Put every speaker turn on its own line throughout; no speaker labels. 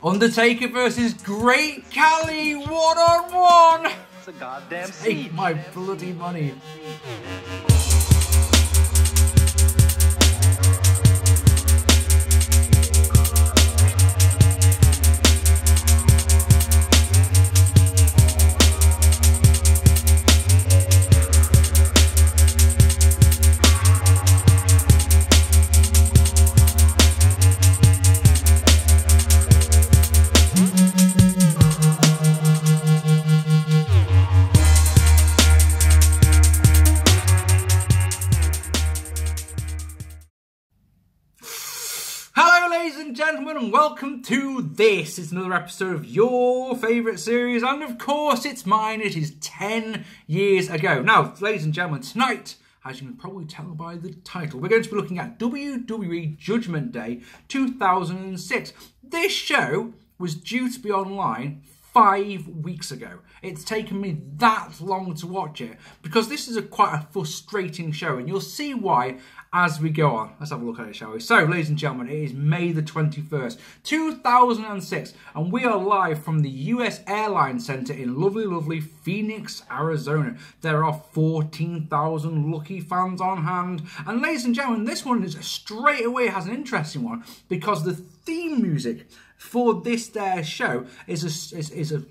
Undertaker versus Great Khali, one-on-one!
It's a goddamn
Take
siege.
my bloody money. Ladies and gentlemen, and welcome to this. It's another episode of your favourite series, and of course it's mine. It is 10 years ago. Now, ladies and gentlemen, tonight, as you can probably tell by the title, we're going to be looking at WWE Judgment Day 2006. This show was due to be online 5 weeks ago. It's taken me that long to watch it because this is quite a frustrating show, and you'll see why as we go on. Let's have a look at it, shall we? So, ladies and gentlemen, it is May the 21st, 2006, and we are live from the US Airlines Center in lovely Phoenix, Arizona. There are 14,000 lucky fans on hand, and ladies and gentlemen, this one is straight away has an interesting one because the theme music for this show is a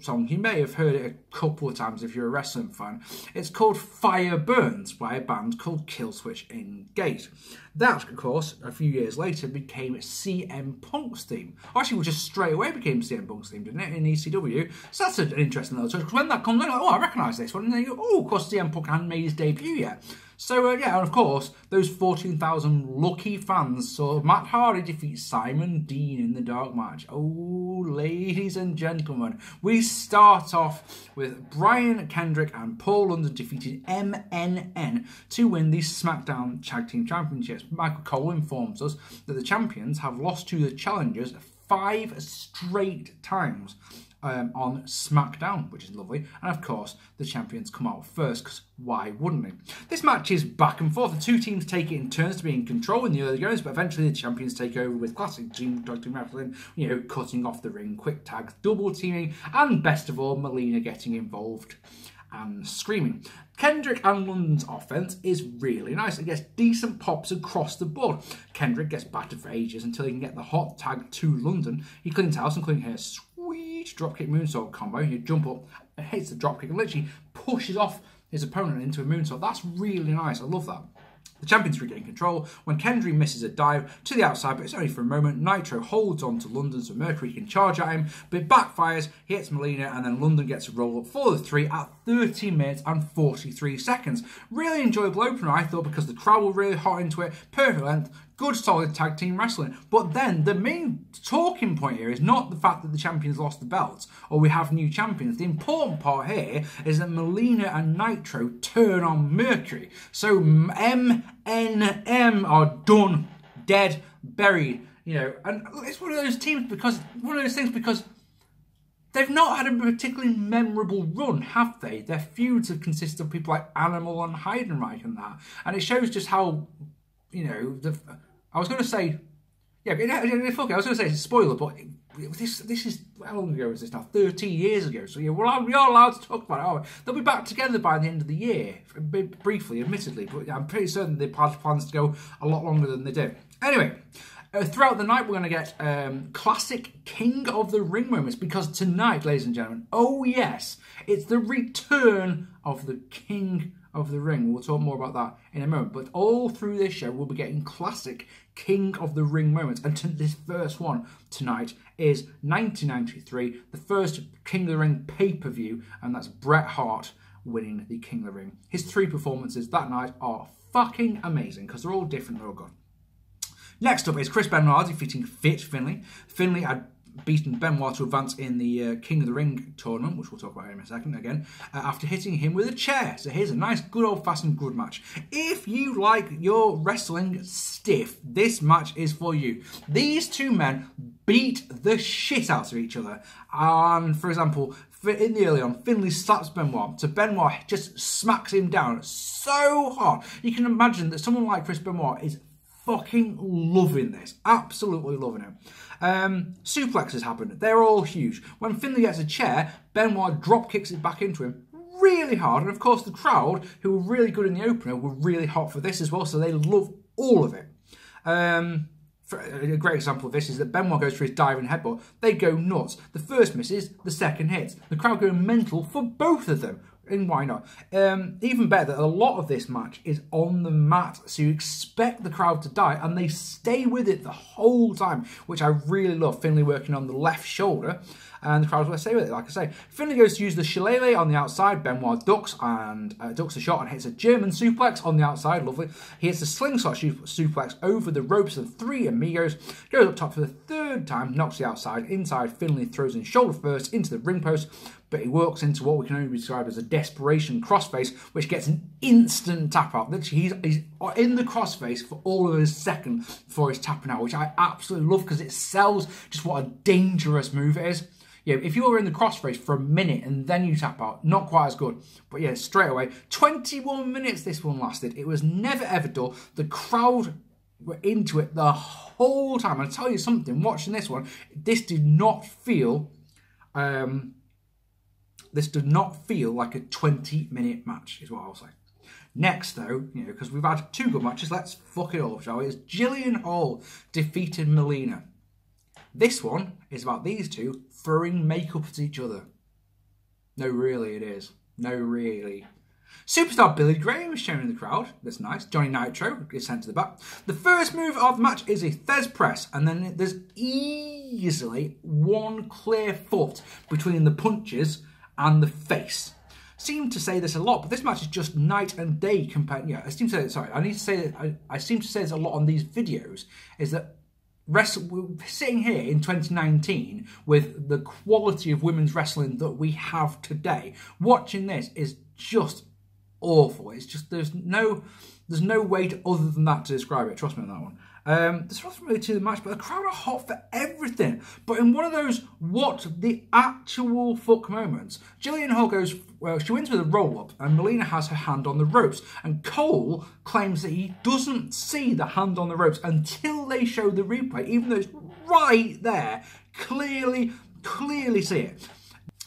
song. You may have heard it a couple of times if you're a wrestling fan. It's called Fire Burns by a band called Killswitch Engage. That, of course, a few years later became CM Punk's theme. Actually, well, just straight away became CM Punk's theme, didn't it, in ECW? So that's an interesting little touch. Because when that comes in, like, oh, I recognise this one. And then you go, oh, of course, CM Punk hadn't made his debut yet. So, yeah, and of course, those 14,000 lucky fans saw Matt Hardy defeat Simon Dean in the dark match. Oh, ladies and gentlemen, we start off with Brian Kendrick and Paul London defeating MNN to win the SmackDown Tag Team Championships. Michael Cole informs us that the champions have lost to the challengers 5 straight times on SmackDown, which is lovely. And of course, the champions come out first, because why wouldn't they? This match is back and forth. The two teams take it in turns to be in control in the early goings, but eventually the champions take over with classic team wrestling, you know, cutting off the ring, quick tags, double teaming, and best of all, Melina getting involved and screaming. Kendrick and London's offense is really nice. It gets decent pops across the board. Kendrick gets battered for ages until he can get the hot tag to London. He cleans house, including her sweet dropkick moonsault combo. You jump up, hits the dropkick, and literally pushes off his opponent into a moonsault. That's really nice. I love that. The champions regain control when Kendrick misses a dive to the outside, but it's only for a moment. Nitro holds on to London so Mercury can charge at him, but it backfires, he hits Melina, and then London gets a roll up for the 3 at 30 minutes and 43 seconds. Really enjoyable opener, I thought, because the crowd were really hot into it. Perfect length, good solid tag team wrestling. But then the main talking point here is not the fact that the champions lost the belts or we have new champions. The important part here is that Melina and Nitro turn on Mercury. So MNM are done, dead, buried. You know, and it's one of those teams because they've not had a particularly memorable run, have they? Their feuds have consisted of people like Animal and Heidenreich and that, and it shows just how, you know, I was going to say, yeah, fuck it, I was going to say it's a spoiler, but this is, how long ago is this now? 13 years ago. So yeah, we are allowed to talk about it. Oh, they'll be back together by the end of the year, briefly, admittedly, but I'm pretty certain they had plans to go a lot longer than they do. Anyway, throughout the night, we're going to get classic King of the Ring moments, because tonight, ladies and gentlemen, oh yes, it's the return of the King of the Ring. We'll talk more about that in a moment, but all through this show we'll be getting classic King of the Ring moments, and this first one tonight is 1993, the first King of the Ring pay-per-view, and that's Bret Hart winning the King of the Ring. His 3 performances that night are fucking amazing because they're all different, they're all good. Next up is Chris Benoit defeating Fit Finlay. Finlay had beaten Benoit to advance in the King of the Ring tournament, which we'll talk about in a second again, after hitting him with a chair. So here's a nice, good old-fashioned good match. If you like your wrestling stiff, this match is for you. These two men beat the shit out of each other. And, for example, in the early on, Finlay slaps Benoit, so Benoit just smacks him down so hard. You can imagine that someone like Chris Benoit is fucking loving this, absolutely loving it. Suplexes happen. They're all huge. When Finlay gets a chair, Benoit drop kicks it back into him really hard. And of course, the crowd, who were really good in the opener, were really hot for this as well. So they love all of it. A great example of this is that Benoit goes for his diving headbutt. They go nuts. The first misses, the second hits. The crowd go mental for both of them. And why not? Even better, that a lot of this match is on the mat, so you expect the crowd to die, and they stay with it the whole time, which I really love. Finlay working on the left shoulder, and the crowd will stay with it, like I say. Finlay goes to use the shillelagh on the outside. Benoit ducks and ducks a shot and hits a German suplex on the outside. Lovely. He hits a slingshot suplex over the ropes of 3 amigos. Goes up top for the third time, knocks the outside. Inside, Finlay throws in shoulder first into the ring post, but he walks into what we can only describe as a desperation crossface, which gets an instant tap out. Literally, he's in the crossface for all of a second before he's tapping out, which I absolutely love because it sells just what a dangerous move it is. Yeah, if you're in the crossface for a minute and then you tap out, not quite as good. But yeah, straight away, 21 minutes this one lasted. It was never ever dull. The crowd were into it the whole time. And I'll tell you something, watching this one, this did not feel like a 20-minute match, is what I'll say. Next, though, because we've had 2 good matches, let's fuck it all up, shall we? It's Jillian Hall defeated Melina. This one is about these two throwing makeup at each other. No, really, it is. No, really. Superstar Billy Graham is shown in the crowd. That's nice. Johnny Nitro is sent to the back. The first move of the match is a Thez press, and then there's easily one clear foot between the punches and the face. Seem to say this a lot, but this match is just night and day compared. Yeah, I seem to say. Sorry, I need to say that. I seem to say this a lot on these videos. Is that we're sitting here in 2019 with the quality of women's wrestling that we have today. Watching this is just awful. It's just there's no way other than that to describe it. Trust me on that one. There's nothing really to the match, but the crowd are hot for everything. But in one of those what the actual fuck moments, Jillian Hall goes, well, she wins with a roll-up, and Melina has her hand on the ropes, and Cole claims that he doesn't see the hand on the ropes until they show the replay, even though it's right there, clearly see it.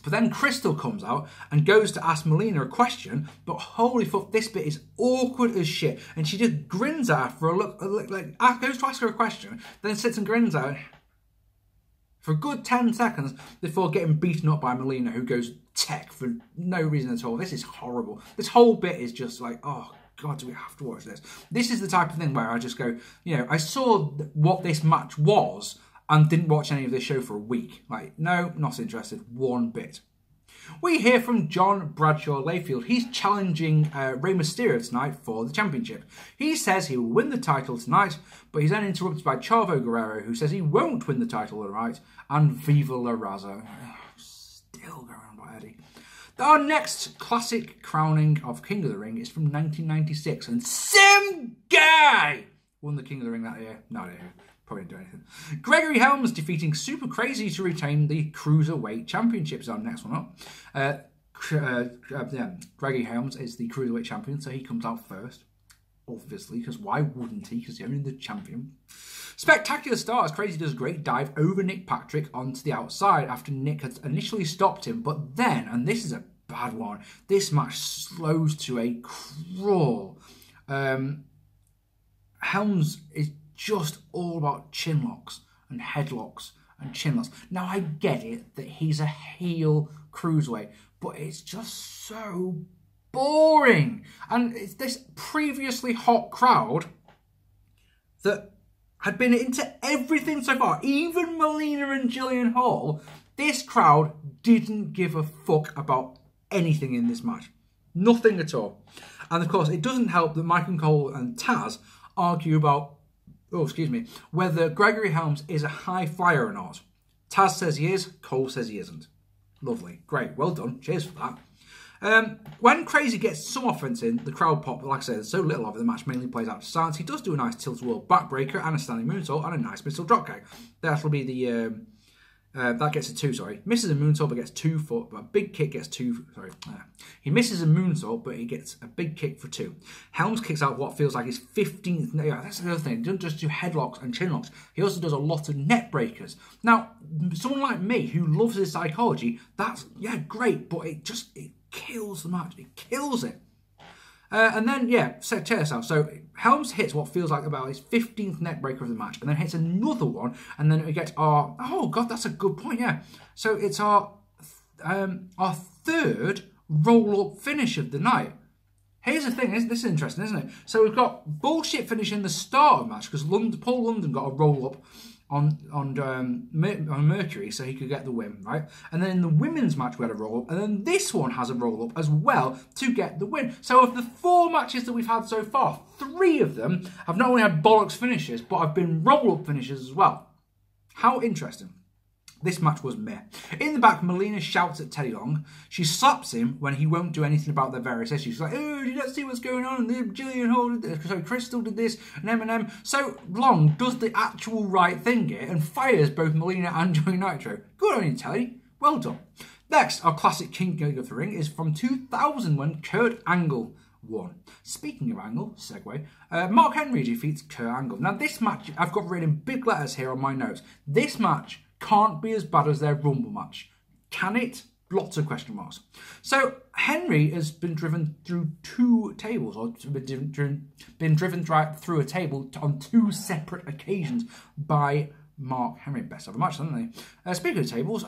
But then Crystal comes out and goes to ask Melina a question, but holy fuck, this bit is awkward as shit. And she just grins at her for a look, like goes to ask her a question, then sits and grins at her for a good 10 seconds before getting beaten up by Melina, who goes tech for no reason at all. This is horrible. This whole bit is just like, oh God, do we have to watch this? This is the type of thing where I just go, I saw what this match was, and didn't watch any of this show for a week. Like, no, not interested one bit. We hear from John Bradshaw Layfield. He's challenging Rey Mysterio tonight for the championship. He says he will win the title tonight, but he's then interrupted by Chavo Guerrero, who says he won't win the title tonight, and Viva La Raza. Still going on about Eddie. Our next classic crowning of King of the Ring is from 1996, and same guy won the King of the Ring that year. Not here. Probably didn't do anything. Gregory Helms defeating Super Crazy to retain the Cruiserweight Championship is our next one up. Gregory Helms is the Cruiserweight Champion, so he comes out first. Obviously, because why wouldn't he? Because he's only the champion. Spectacular start as Crazy does a great dive over Nick Patrick onto the outside after Nick had initially stopped him. But then, and this is a bad one, this match slows to a crawl. Helms is just all about chin locks and headlocks and chin locks. Now, I get it that he's a heel cruiserweight, but it's just so boring. And it's this previously hot crowd that had been into everything so far, even Melina and Jillian Hall. This crowd didn't give a fuck about anything in this match. Nothing at all. And of course, it doesn't help that Michael Cole and Taz argue about whether Gregory Helms is a high flyer or not. Taz says he is, Cole says he isn't. Lovely, great, well done, cheers for that. When Crazy gets some offense in, the crowd pop, but like I said, there's so little of it, the match mainly plays out to silence. He does do a nice tilt-a-whirl backbreaker and a standing moonsault and a nice missile dropkick. That'll be the That gets a 2, sorry. Misses a moonsault, but gets 2 for... But a big kick gets 2... Sorry. He misses a moonsault, but he gets a big kick for 2. Helms kicks out what feels like his 15th... Yeah, that's the other thing. He doesn't just do headlocks and chin locks. He also does a lot of net breakers. Now, someone like me who loves his psychology, that's, yeah, great, but it kills the match. It kills it. And then, yeah, check this out. So Helms hits what feels like about his 15th neck breaker of the match, and then hits another one, and then we get our... Oh, God, that's a good point, yeah. So it's our 3rd roll-up finish of the night. Here's the thing, this is interesting, isn't it? So we've got bullshit finish in the start of the match, because Paul London got a roll-up on Mercury, so he could get the win, right? And then in the women's match, we had a roll-up, and then this one has a roll-up as well to get the win. So of the 4 matches that we've had so far, 3 of them have not only had bollocks finishes, but have been roll-up finishes as well. How interesting. This match was meh. In the back, Melina shouts at Teddy Long. She slaps him when he won't do anything about their various issues. She's like, oh, you don't see what's going on. Gillian Hall did this. So Crystal did this, and Eminem. So Long does the actual right thing here and fires both Melina and Joey Nitro. Good on you, Teddy. Well done. Next, our classic King of the Ring is from 2000 when Kurt Angle won. Speaking of Angle, segue, Mark Henry defeats Kurt Angle. Now this match, I've got written in big letters here on my notes. This match can't be as bad as their Rumble match. Can it? Lots of question marks. So Henry has been driven through 2 tables, or been driven through a table on 2 separate occasions by Mark Henry. Best ever match, haven't they? Speaking of tables,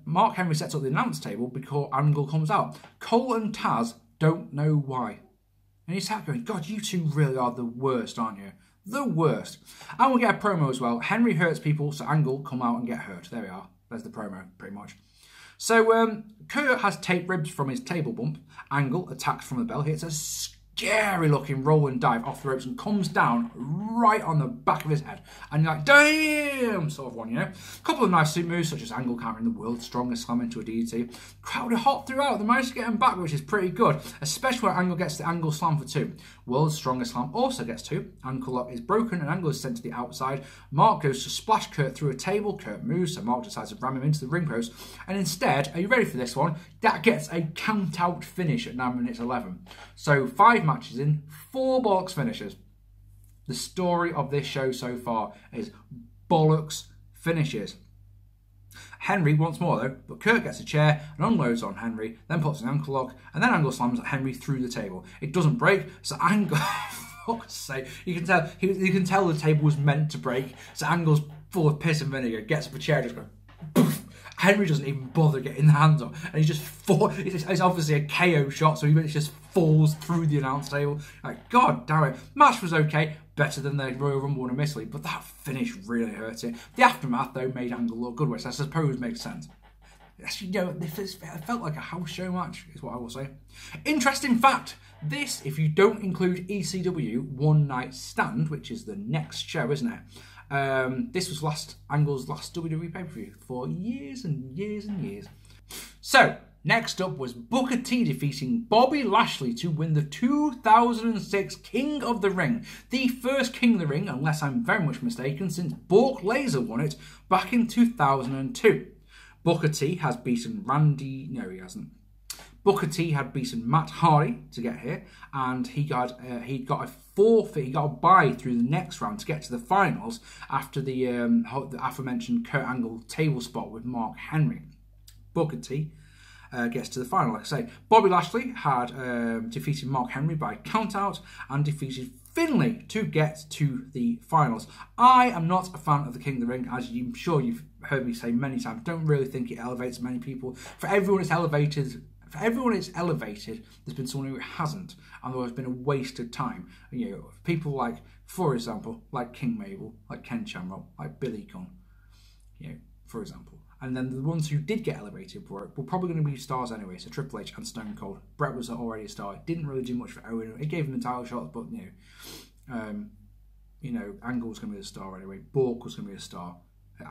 Mark Henry sets up the announce table before Angle comes out. Cole and Taz don't know why. And he's sat going, God, you two really are the worst, aren't you? The worst. And we'll get a promo as well. Henry hurts people, so Angle come out and get hurt. There we are. There's the promo, pretty much. So, Kurt has tape ribs from his table bump. Angle attacks from the bell. Hits a scary looking roll and dive off the ropes and comes down right on the back of his head. And you're like, damn, sort of one, you know. A couple of nice suit moves, such as Angle countering the world's strongest slam into a DDT. Crowd are hot throughout. They managed to get him back, which is pretty good, especially when Angle gets the Angle slam for 2. World's strongest slam also gets 2. Ankle lock is broken and Angle is sent to the outside. Mark goes to splash Kurt through a table. Kurt moves, so Mark decides to ram him into the ring post. And instead, are you ready for this one? That gets a count-out finish at 9 minutes 11. So 5 matches in, 4 bollocks finishes. The story of this show so far is bollocks finishes. Henry once more though, but Kurt gets a chair and unloads on Henry, then puts an ankle lock, and then Angle slams Henry through the table. It doesn't break, so Angle, for fuck's sake, you can tell the table was meant to break. So Angle's full of piss and vinegar, gets up a chair, just goes poof. Henry doesn't even bother getting the hands up, and he just falls. It's obviously a KO shot, so he just falls through the announce table. Like, God damn it. Match was okay, better than the Royal Rumble and Miss League, but that finish really hurt it. The aftermath, though, made Angle look good, which I suppose makes sense. You know, it felt like a house show match, is what I will say. Interesting fact, this, if you don't include ECW One Night Stand, which is the next show, isn't it? This was Angle's last WWE pay-per-view for years and years and years. So, next up was Booker T defeating Bobby Lashley to win the 2006 King of the Ring. The first King of the Ring, unless I'm very much mistaken, since Bork Laser won it back in 2002. Booker T has beaten no he hasn't. Booker T had beaten Matt Hardy to get here, and he got a forfeit. He got a bye through the next round to get to the finals after the aforementioned Kurt Angle table spot with Mark Henry. Booker T gets to the final. Like I say, Bobby Lashley had defeated Mark Henry by countout and defeated Finlay to get to the finals. I am not a fan of the King of the Ring, as I'm sure you've heard me say many times. Don't really think it elevates many people. For everyone it's elevated, there's been someone who hasn't, and there has been a waste of time. You know, people like, for example, like King Mabel, like Ken Shamrock, like Billy Gunn, you know, for example. And then the ones who did get elevated for it were probably going to be stars anyway. So Triple H and Stone Cold. Bret was already a star. It didn't really do much for Owen. It gave him the title shots, but Angle was going to be a star anyway. Bork was going to be a star.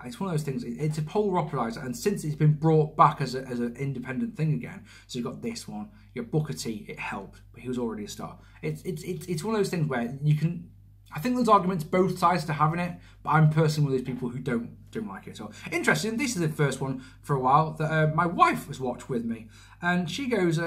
It's one of those things. It's a polar oppositor, and since it's been brought back as an independent thing again, so you've got this one. You got Booker T. It helped, but he was already a star. It's one of those things where you can. I think there's arguments both sides to having it, but I'm personally one of these people who don't like it at all. Interesting, this is the first one for a while that my wife has watched with me, and she goes,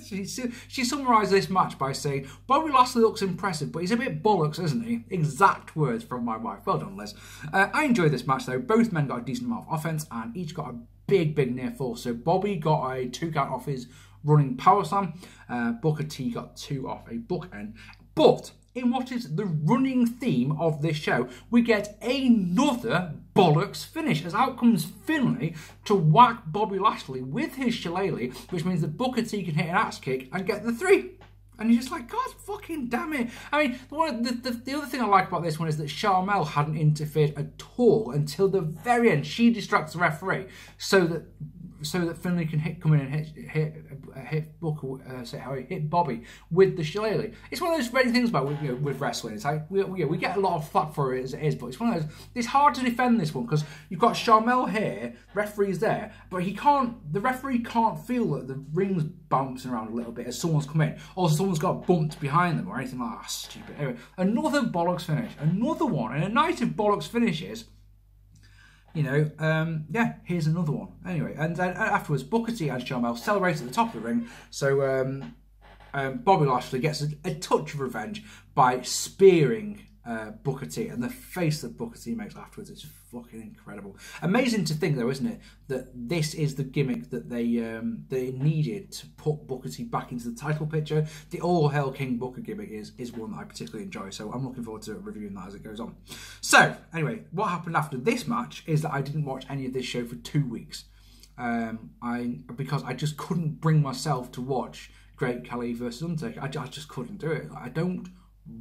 she summarised this match by saying, Bobby Lashley looks impressive, but he's a bit bollocks, isn't he? Exact words from my wife. Well done, Liz. I enjoyed this match though. Both men got a decent amount of offense, and each got a big near fall. So Bobby got a 2 count off his running power slam. Booker T got 2 off a bookend. But in what is the running theme of this show, we get another bollocks finish as out comes Finlay to whack Bobby Lashley with his shillelagh, which means that Booker T can hit an axe kick and get the 3. And you're just like, God fucking damn it. I mean, the other thing I like about this one is that SuchAMarc hadn't interfered at all until the very end. She distracts the referee so that Finlay can come in and hit Booker, hit Bobby with the shillelagh. It's one of those great things about with wrestling. It's like we get a lot of flack for it as it is, but it's one of those. It's hard to defend this one because you've got SuchAMarc here, referee's there, but he can't. The referee can't feel that the ring's bouncing around a little bit as someone's come in, or someone's got bumped behind them or anything like that. Stupid. Anyway, another bollocks finish, another one, and a night of bollocks finishes. Yeah, here's another one. Anyway, and then afterwards, Booker T and SuchAMarc celebrate at the top of the ring. So Bobby Lashley gets a touch of revenge by spearing Booker T, and the face that Booker T makes afterwards is fucking incredible. Amazing to think, though, isn't it, that this is the gimmick that they needed to put Booker T back into the title picture. The All Hail King Booker gimmick is one that I particularly enjoy, so I'm looking forward to reviewing that as it goes on. So, anyway, what happened after this match is that I didn't watch any of this show for 2 weeks. Because I just couldn't bring myself to watch Great Khali versus Undertaker. I just couldn't do it. I don't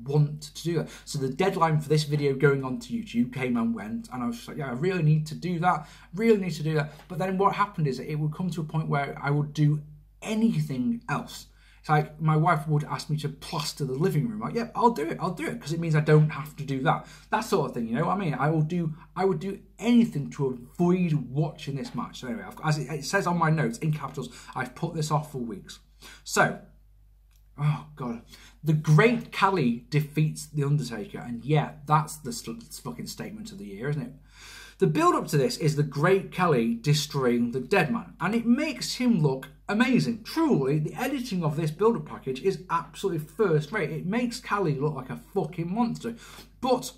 want to do that. So the deadline for this video going onto YouTube came and went, and I was just like, yeah, I really need to do that. But then what happened is it would come to a point where I would do anything else. It's like my wife would ask me to plaster the living room. Like, yeah, I'll do it, because it means I don't have to do that. That sort of thing, you know what I mean? I would do anything to avoid watching this match. So anyway, as it says on my notes in capitals, I've put this off for weeks. So, oh God, the Great Khali defeats the Undertaker, and yeah, that's the fucking statement of the year, isn't it? The build-up to this is the Great Khali destroying the Dead Man, and it makes him look amazing. Truly, the editing of this build-up package is absolutely first-rate. It makes Khali look like a fucking monster. But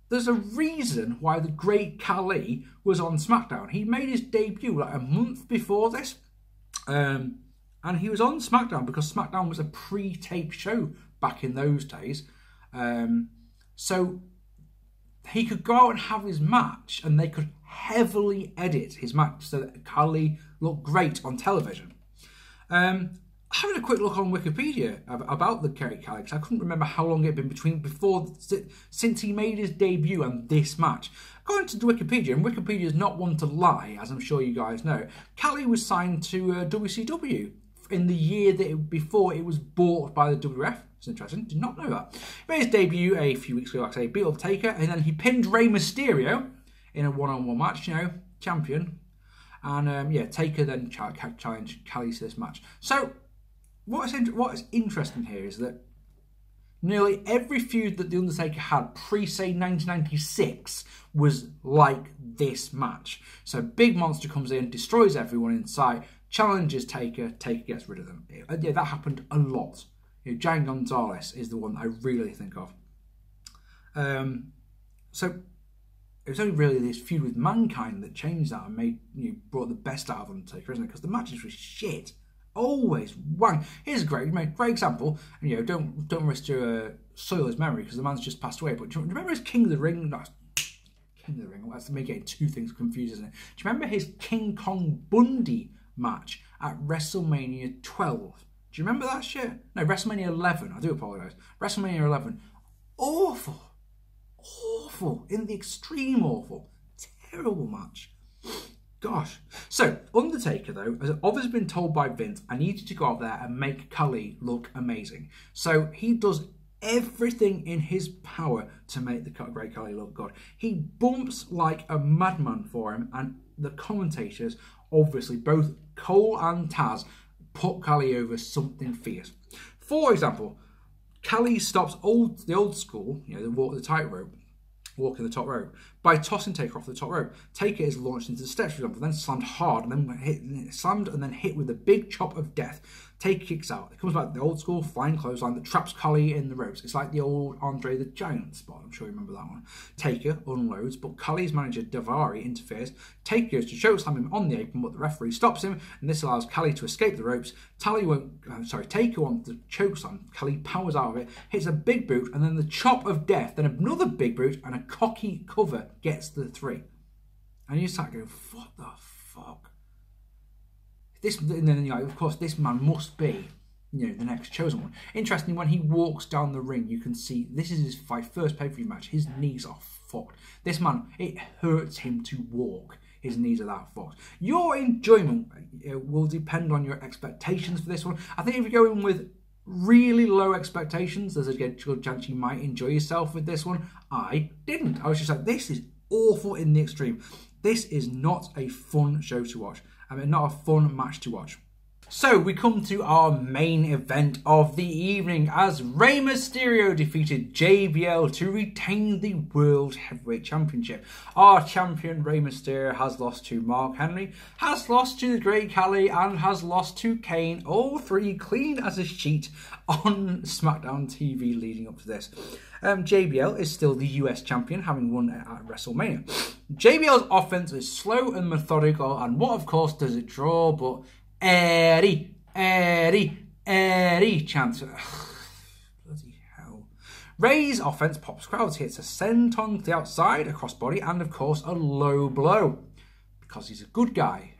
there's a reason why the Great Khali was on SmackDown. He made his debut like a month before this, and he was on SmackDown because SmackDown was a pre-taped show back in those days. So he could go out and have his match, and they could heavily edit his match so that Khali looked great on television. Having a quick look on Wikipedia about the Great Khali, because I couldn't remember how long it had been since he made his debut and this match. Going to Wikipedia, and Wikipedia is not one to lie, as I'm sure you guys know. Khali was signed to WCW in the year before it was bought by the WWF. It's interesting, did not know that. He made his debut a few weeks ago, like I say, beat Undertaker, and then he pinned Rey Mysterio in a one-on-one match, champion. And yeah, Taker then challenged Khali to this match. So, what is interesting here is that nearly every feud that The Undertaker had pre-say 1996 was like this match. So, Big Monster comes in, destroys everyone in sight, challenges Taker, Taker gets rid of them. Yeah, that happened a lot. Giant Gonzalez is the one I really think of. So it was only really this feud with Mankind that changed that and brought the best out of Undertaker, isn't it? Because the matches were shit, always wang. Here's a great example. And, don't risk to soil his memory because the man's just passed away. But do you remember his King of the Ring? No, King of the Ring. That's me getting two things confused, isn't it? Do you remember his King Kong Bundy match at WrestleMania 12? Do you remember that shit? No, WrestleMania 11. I do apologise. WrestleMania 11. Awful. Awful. In the extreme awful. Terrible match. Gosh. So, Undertaker, though, has obviously been told by Vince, I need you to go out there and make Khali look amazing. So, he does everything in his power to make the Great Khali look good. He bumps like a madman for him, and the commentators, obviously, both Cole and Taz, put Khali over something fierce. For example, Khali stops the old school, you know, the tightrope, walking the top rope, by tossing Taker off the top rope. Taker is launched into the steps, for example, then slammed hard, and then hit with a big chop of death. Taker kicks out. It comes back to the old school flying clothesline that traps Khali in the ropes. It's like the old Andre the Giant spot. I'm sure you remember that one. Taker unloads, but Khali's manager Davari interferes. Taker goes to chokeslam him on the apron, but the referee stops him, and this allows Khali to escape the ropes. Taker wants the chokeslam. Khali powers out of it, hits a big boot, and then the chop of death, then another big boot, and a cocky cover gets the 3. And you start going, what the fuck? And then, you know, of course, this man must be, you know, the next chosen one. Interestingly, when he walks down the ring, you can see this is his first pay-per-view match. His knees are fucked. This man, it hurts him to walk. His knees are that fucked. Your enjoyment will depend on your expectations for this one. I think if you go in with really low expectations, there's a good chance you might enjoy yourself with this one. I didn't. I was just like, this is awful in the extreme. This is not a fun show to watch. I mean, not a fun match to watch. So we come to our main event of the evening as Rey Mysterio defeated JBL to retain the World Heavyweight Championship. Our champion Rey Mysterio has lost to Mark Henry, has lost to the Great Khali, and has lost to Kane, all 3 clean as a sheet on SmackDown TV leading up to this. JBL is still the US champion, having won at WrestleMania. JBL's offense is slow and methodical, and what of course does it draw but Eddie chants. Bloody hell. Rey's offense pops crowds, hits a senton to the outside, a crossbody, and of course a low blow. Because he's a good guy.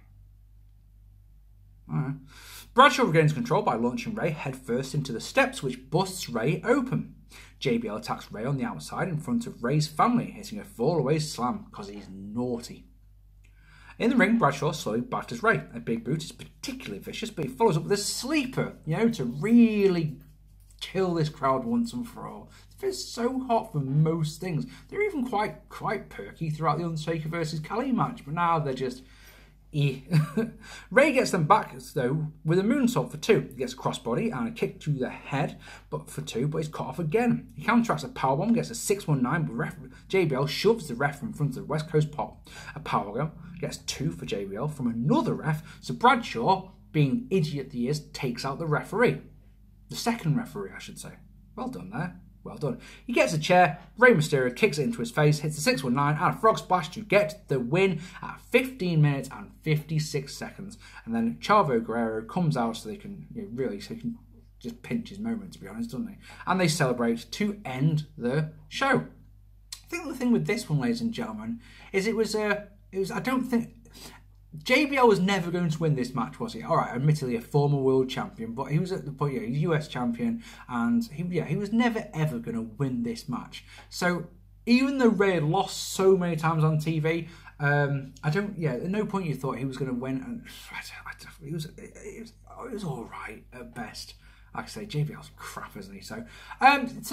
Bradshaw regains control by launching Rey headfirst into the steps, which busts Rey open. JBL attacks Rey on the outside in front of Rey's family, hitting a fall-away slam because he's naughty. In the ring, Bradshaw slowly batters Rey. A big boot is particularly vicious, but he follows up with a sleeper, you know, to really kill this crowd once and for all. It's so hot for most things. They're even quite perky throughout the Undertaker versus Khali match, but now they're just Rey gets them back, though, with a moonsault for 2. He gets a crossbody and a kick to the head, but he's cut off again. He counteracts a powerbomb, gets a 619, but JBL shoves the ref in front of the West Coast Pop. A powerbomb gets 2 for JBL from another ref, so Bradshaw, being the idiot that he is, takes out the referee. The second referee, I should say. Well done there. Well done. He gets a chair, Rey Mysterio kicks it into his face, hits a 619 and a frog splash to get the win at 15 minutes and 56 seconds. And then Chavo Guerrero comes out so they can, you know, so he can just pinch his moment, to be honest, doesn't he? And they celebrate to end the show. I think the thing with this one, ladies and gentlemen, is I don't think JBL was never going to win this match, was he? All right, admittedly a former world champion, but he was at the point, yeah, he's US champion, and he was never ever going to win this match. So even though Rey had lost so many times on TV, at no point you thought he was going to win, and it was all right at best. Like I say, JBL's crap, isn't he? So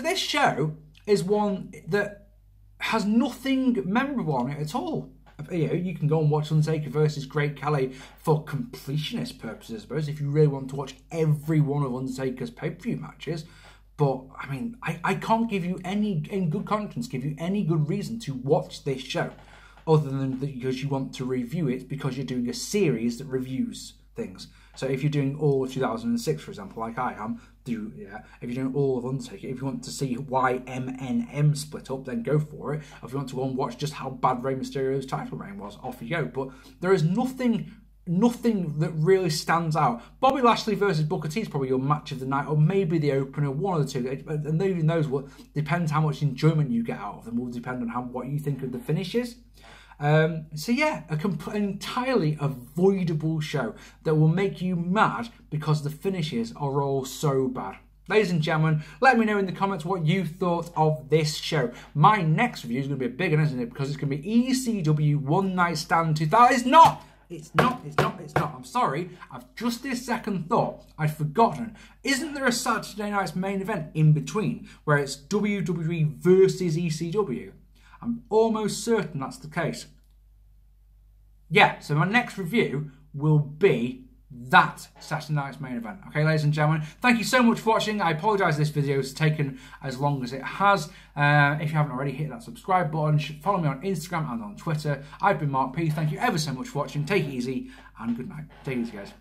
this show is one that has nothing memorable on it at all. You know, you can go and watch Undertaker versus Great Khali for completionist purposes, I suppose, if you really want to watch every one of Undertaker's pay-per-view matches. But, I mean, I can't give you in good conscience, give you any good reason to watch this show, other than because you want to review it, because you're doing a series that reviews things. So if you're doing all of 2006, for example, like I am, if you're doing all of Undertaker, if you want to see why MNM split up, then go for it. If you want to go and watch just how bad Rey Mysterio's title reign was, off you go. But there is nothing that really stands out. Bobby Lashley versus Booker T is probably your match of the night, or maybe the opener, one of the two. And who knows what, depends how much enjoyment you get out of them, will depend on what you think of the finishes. So yeah, an entirely avoidable show that will make you mad because the finishes are all so bad. Ladies and gentlemen, let me know in the comments what you thought of this show. My next review is going to be a big one, isn't it? Because it's going to be ECW One Night Stand 2000. It's not. I'm sorry. I've just this second thought. I'd forgotten. Isn't there a Saturday night's main event in between where it's WWE versus ECW? I'm almost certain that's the case. Yeah, so my next review will be that Saturday night's main event. Okay, ladies and gentlemen, thank you so much for watching. I apologise this video has taken as long as it has. If you haven't already, hit that subscribe button. Follow me on Instagram and on Twitter. I've been Mark P. Thank you ever so much for watching. Take it easy and good night. Take it easy, guys.